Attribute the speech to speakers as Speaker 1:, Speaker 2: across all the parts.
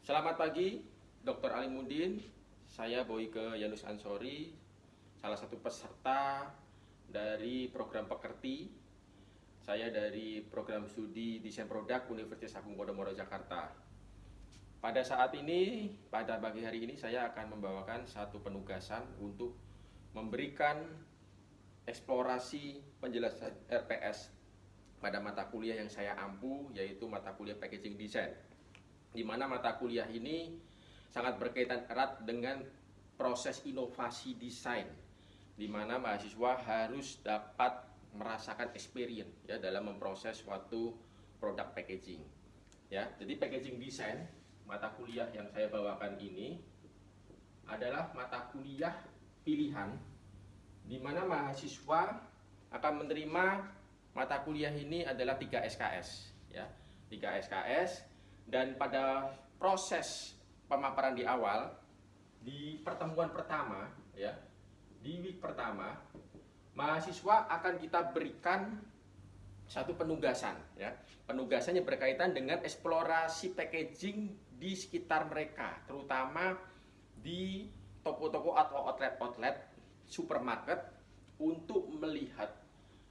Speaker 1: Selamat pagi, Dr. Alimuddin. Saya Boyke Yanus Ansori, salah satu peserta dari program Pekerti. Saya dari program studi Desain Produk Universitas Agung Podomoro Jakarta. Pada saat ini, pada pagi hari ini saya akan membawakan satu penugasan untuk memberikan eksplorasi penjelasan RPS pada mata kuliah yang saya ampu, yaitu mata kuliah Packaging Design, di mana mata kuliah ini sangat berkaitan erat dengan proses inovasi desain, di mana mahasiswa harus dapat merasakan experience ya dalam memproses suatu produk packaging. Ya, jadi packaging design, mata kuliah yang saya bawakan ini adalah mata kuliah pilihan di mana mahasiswa akan menerima mata kuliah ini adalah 3 SKS ya. 3 SKS, dan pada proses pemaparan di awal di pertemuan pertama ya, di week pertama, mahasiswa akan kita berikan satu penugasan ya. Penugasannya berkaitan dengan eksplorasi packaging di sekitar mereka, terutama di toko-toko atau outlet supermarket, untuk melihat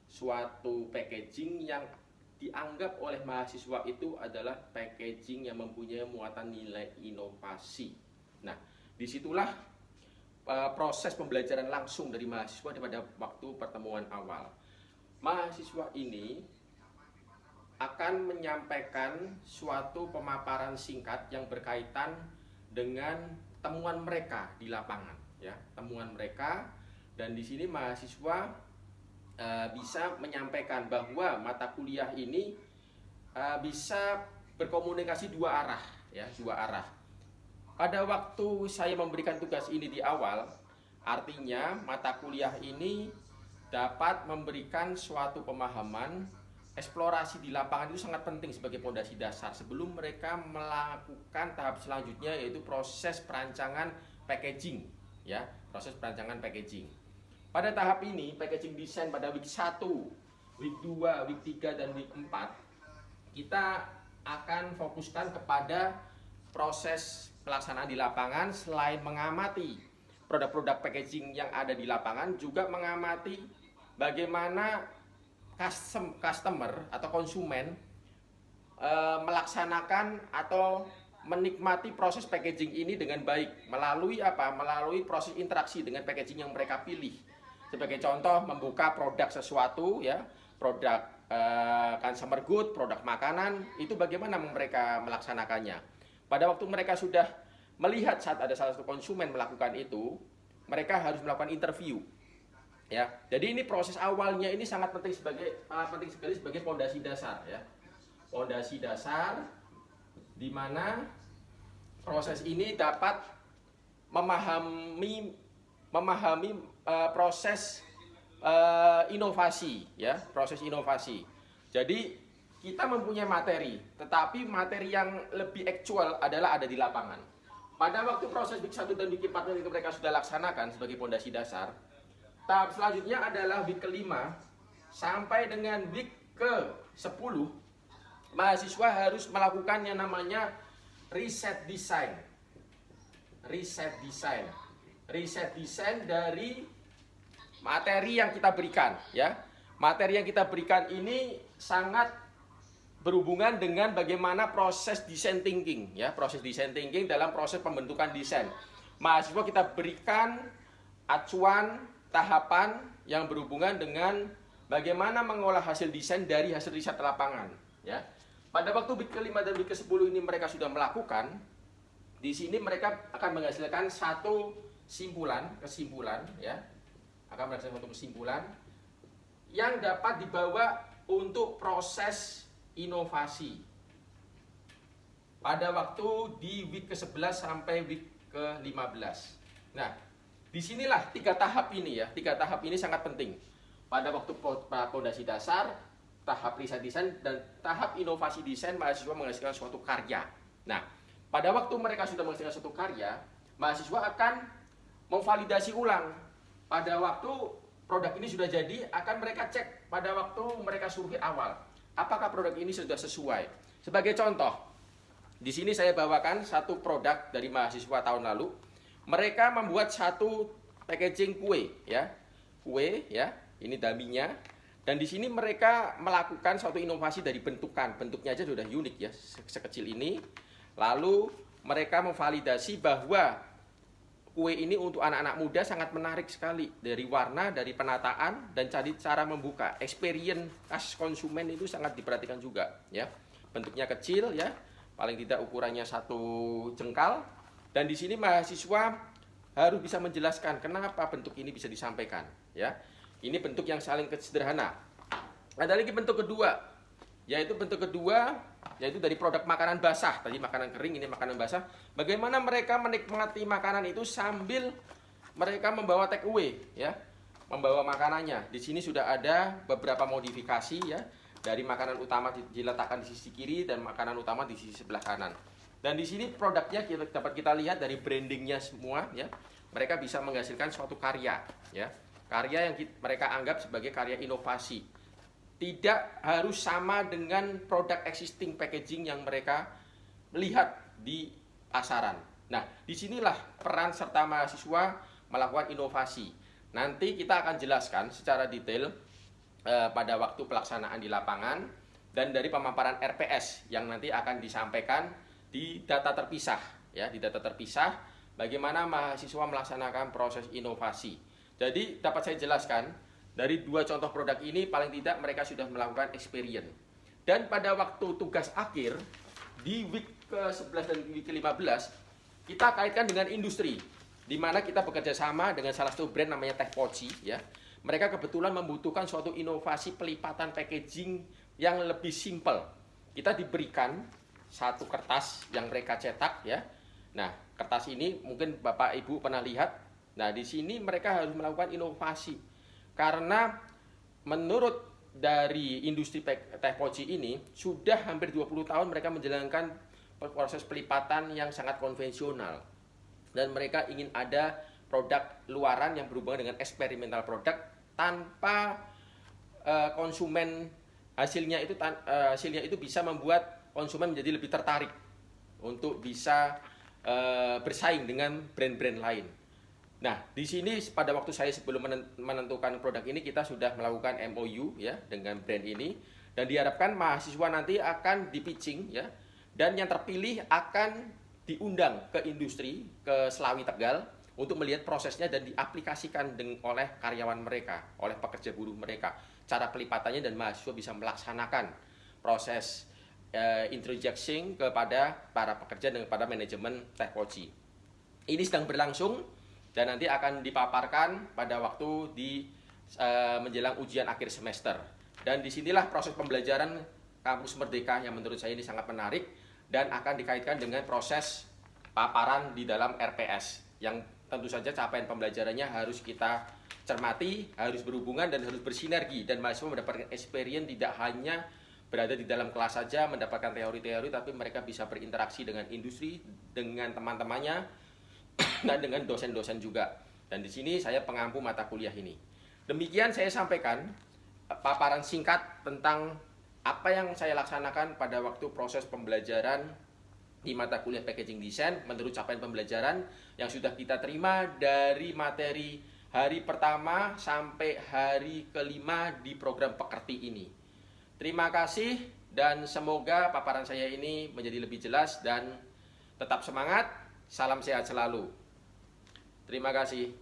Speaker 1: suatu packaging yang dianggap oleh mahasiswa itu adalah packaging yang mempunyai muatan nilai inovasi. Nah, disitulah proses pembelajaran langsung dari mahasiswa pada waktu pertemuan awal. Mahasiswa ini akan menyampaikan suatu pemaparan singkat yang berkaitan dengan temuan mereka di lapangan, ya, temuan mereka. Dan di sini mahasiswa bisa menyampaikan bahwa mata kuliah ini bisa berkomunikasi dua arah, ya, dua arah. Pada waktu saya memberikan tugas ini di awal, artinya mata kuliah ini dapat memberikan suatu pemahaman. Eksplorasi di lapangan itu sangat penting sebagai fondasi dasar sebelum mereka melakukan tahap selanjutnya, yaitu proses perancangan packaging, ya, proses perancangan packaging. Pada tahap ini, packaging design pada week 1, week 2, week 3, dan week 4, kita akan fokuskan kepada proses pelaksanaan di lapangan. Selain mengamati produk-produk packaging yang ada di lapangan, juga mengamati bagaimana customer atau konsumen melaksanakan atau menikmati proses packaging ini dengan baik melalui apa? Melalui proses interaksi dengan packaging yang mereka pilih. Sebagai contoh, membuka produk sesuatu ya, produk consumer good, produk makanan, itu bagaimana mereka melaksanakannya. Pada waktu mereka sudah melihat saat ada salah satu konsumen melakukan itu, mereka harus melakukan interview. Ya, jadi ini proses awalnya ini sangat penting sekali sebagai fondasi dasar ya. Fondasi dasar di mana proses ini dapat memahami proses inovasi ya, proses inovasi. Jadi kita mempunyai materi, tetapi materi yang lebih aktual adalah ada di lapangan. Pada waktu proses week 1 dan week 4 yang mereka sudah laksanakan sebagai fondasi dasar, tahap selanjutnya adalah week ke-5 sampai dengan week ke-10, mahasiswa harus melakukan yang namanya riset desain. Riset desain dari materi yang kita berikan ya. Materi yang kita berikan ini sangat berhubungan dengan bagaimana proses design thinking ya, proses design thinking dalam proses pembentukan desain. Mahasiswa kita berikan acuan tahapan yang berhubungan dengan bagaimana mengolah hasil desain dari hasil riset lapangan ya. Pada waktu week ke-5 dan week ke-10 ini mereka sudah melakukan. Di sini mereka akan menghasilkan satu kesimpulan ya. Akan menghasilkan satu kesimpulan yang dapat dibawa untuk proses inovasi pada waktu di week ke-11 sampai week ke-15. Nah, disinilah 3 tahap ini ya. 3 tahap ini sangat penting. Pada waktu fondasi dasar, tahap riset desain, dan tahap inovasi desain, mahasiswa menghasilkan suatu karya. Nah, pada waktu mereka sudah menghasilkan suatu karya, mahasiswa akan memvalidasi ulang. Pada waktu produk ini sudah jadi, akan mereka cek pada waktu mereka survei awal, apakah produk ini sudah sesuai. Sebagai contoh, Di sini saya bawakan satu produk dari mahasiswa tahun lalu. Mereka membuat satu packaging kue, ya, kue, ya. Ini dummy-nya. Dan di sini mereka melakukan suatu inovasi dari bentukan. Bentuknya aja sudah unik, ya, sekecil ini. Lalu mereka memvalidasi bahwa kue ini untuk anak-anak muda sangat menarik sekali. Dari warna, dari penataan, dan cara membuka. Experience khas konsumen itu sangat diperhatikan juga, ya. Bentuknya kecil, ya. Paling tidak ukurannya 1 jengkal. Dan di sini mahasiswa harus bisa menjelaskan kenapa bentuk ini bisa disampaikan, ya. Ini bentuk yang saling sederhana. Ada lagi bentuk kedua, yaitu dari produk makanan basah. Tadi makanan kering, ini makanan basah. Bagaimana mereka menikmati makanan itu sambil mereka membawa take away, ya. Membawa makanannya. Di sini sudah ada beberapa modifikasi, ya. Dari makanan utama diletakkan di sisi kiri dan makanan utama di sisi sebelah kanan. Dan di sini produknya dapat kita lihat dari brandingnya semua, ya. Mereka bisa menghasilkan suatu karya, ya. Karya yang mereka anggap sebagai karya inovasi. Tidak harus sama dengan produk existing packaging yang mereka lihat di pasaran. Nah, disinilah peran serta mahasiswa melakukan inovasi. Nanti kita akan jelaskan secara detail pada waktu pelaksanaan di lapangan dan dari pemaparan RPS yang nanti akan disampaikan di data terpisah, ya, di data terpisah bagaimana mahasiswa melaksanakan proses inovasi. Jadi dapat saya jelaskan dari 2 contoh produk ini paling tidak mereka sudah melakukan experience. Dan pada waktu tugas akhir di week ke-11 dan week ke-15 kita kaitkan dengan industri, di mana kita bekerja sama dengan salah satu brand namanya Teh Poci, ya. Mereka kebetulan membutuhkan suatu inovasi pelipatan packaging yang lebih simpel. Kita diberikan satu kertas yang mereka cetak, ya. Nah, kertas ini mungkin Bapak Ibu pernah lihat. Nah, di sini mereka harus melakukan inovasi. Karena menurut dari industri Teh Poci ini, sudah hampir 20 tahun mereka menjalankan proses pelipatan yang sangat konvensional. Dan mereka ingin ada produk luaran yang berhubungan dengan eksperimental produk tanpa konsumen hasilnya itu bisa membuat konsumen menjadi lebih tertarik untuk bisa bersaing dengan brand-brand lain. Nah, di sini pada waktu saya sebelum menentukan produk ini kita sudah melakukan MOU, ya, dengan brand ini, dan diharapkan mahasiswa nanti akan di-pitching, ya, dan yang terpilih akan diundang ke industri, ke Slawi Tegal untuk melihat prosesnya dan diaplikasikan oleh karyawan mereka, oleh pekerja buruh mereka, cara pelipatannya, dan mahasiswa bisa melaksanakan proses introducing kepada para pekerja dan kepada manajemen Teh Poci. Ini sedang berlangsung dan nanti akan dipaparkan pada waktu di menjelang ujian akhir semester. Dan disinilah proses pembelajaran Kampus Merdeka yang menurut saya ini sangat menarik dan akan dikaitkan dengan proses paparan di dalam RPS yang tentu saja capaian pembelajarannya harus kita cermati, harus berhubungan dan harus bersinergi, dan mahasiswa mendapatkan experience tidak hanya berada di dalam kelas saja mendapatkan teori-teori, tapi mereka bisa berinteraksi dengan industri, dengan teman-temannya, dan dengan dosen-dosen juga. Dan di sini saya pengampu mata kuliah ini. Demikian saya sampaikan paparan singkat tentang apa yang saya laksanakan pada waktu proses pembelajaran di mata kuliah Packaging Design menurut capaian pembelajaran yang sudah kita terima dari materi hari pertama sampai hari kelima di program pekerti ini. Terima kasih dan semoga paparan saya ini menjadi lebih jelas dan tetap semangat. Salam sehat selalu. Terima kasih.